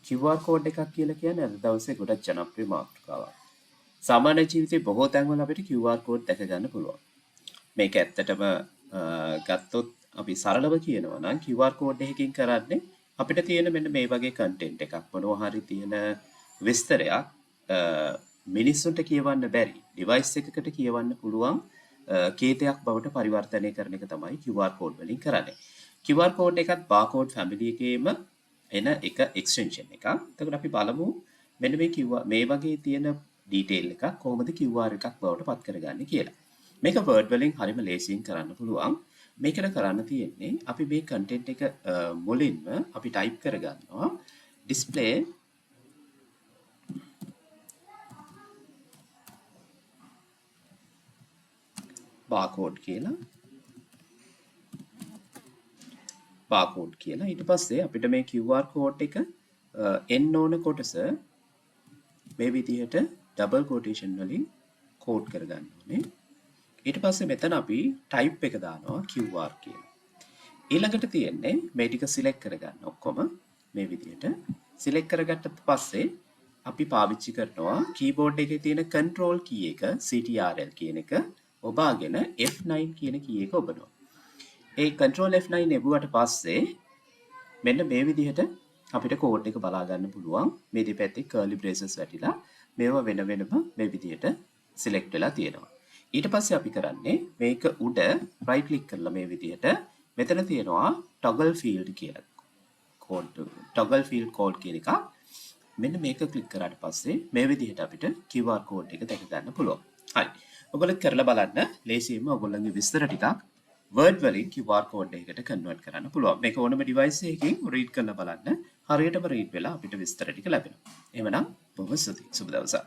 QR code එකක් කියලා කියන්නේ අද දවසේ ගොඩක් ජනප්‍රිය මාතෘකාවක්. සාමාන්‍ය ජීවිතේ බොහෝ තැන්වල අපිට QR කෝඩ් දැක ගන්න පුළුවන්. මේක ඇත්තටම ගත්තොත් අපි සරලව කියනවා නම් QR කෝඩ් එකකින් කරන්නේ අපිට තියෙන මෙන්න මේ වගේ කන්ටෙන්ට් එකක් මොනවා හරි තියෙන විස්තරයක් මිනිස්සුන්ට කියවන්න බැරි ඩිවයිස් එකකට කියවන්න පුළුවන් කේතයක් බවට පරිවර්තනය කරන එක තමයි QR කෝඩ් වලින් කරන්නේ. QR කෝඩ් එකත් බාකෝඩ් ෆැමිලි එකේම එන එක එක්ස්ටෙන්ෂන් එකක්. එතකොට අපි බලමු මෙන්න මේ QR මේ වගේ තියෙන ඩීටේල් එකක් කොහොමද QR එකක් බවට පත් කරගන්නේ කියලා. මේක වර්ඩ් වලින් හරිම ලේසියෙන් කරන්න පුළුවන්. මේකට කරන්න තියෙන්නේ අපි මේ කන්ටෙන්ට් එක මුලින්ම අපි ටයිප් කරගන්නවා display barcode කියලා ඊට පස්සේ අපිට මේ QR කෝඩ් එක එන්න ඕන කොටස මේ විදිහට ඩබල් කොටේෂන් වලින් කෝඩ් කරගන්න ඕනේ. ඊට පස්සේ මෙතන අපි ටයිප් එක දානවා QR කියලා. ඊළඟට තියෙන්නේ මේ ටික සිලෙක්ට් කරගන්න ඔක්කොම මේ විදිහට සිලෙක්ට් කරගත්තට පස්සේ අපි පාවිච්චි කරනවා කීබෝඩ් එකේ තියෙන control key එක CTRL කියන එක ඔබාගෙන F9 කියන key එක ඔබනවා. ඒ control F9 එබුවට පස්සේ මෙන්න මේ විදිහට අපිට කෝඩ් එක බලා ගන්න පුළුවන්. මේ දෙපැත්තේ curly braces වැටිලා මේවා වෙන වෙනම මේ විදිහට සිලෙක්ට් වෙලා තියෙනවා. ඊට පස්සේ අපි කරන්නේ මේක උඩ right click කරලා මේ විදිහට මෙතන තියෙනවා toggle field කියලා toggle field code කියන එක. මෙන්න මේක ක්ලික් කරාට පස්සේ මේ විදිහට අපිට QR code එක දැක ගන්න පුළුවන්. හරි. ඔයගොල්ලෝ කරලා බලන්න ලේසියෙන්ම ඔයගොල්ලන්ගේ විස්තර ටිකක් Word වලින් QR code එකකට convert කරන්න පුළුවන්. මේක ඕනම device එකකින් read කරලා බලන්න. හරියටම read වෙලා අපිට විස්තර ටික ලැබෙනවා. එහෙමනම් බොහොම ස්තුතියි. සුබ දවසක්.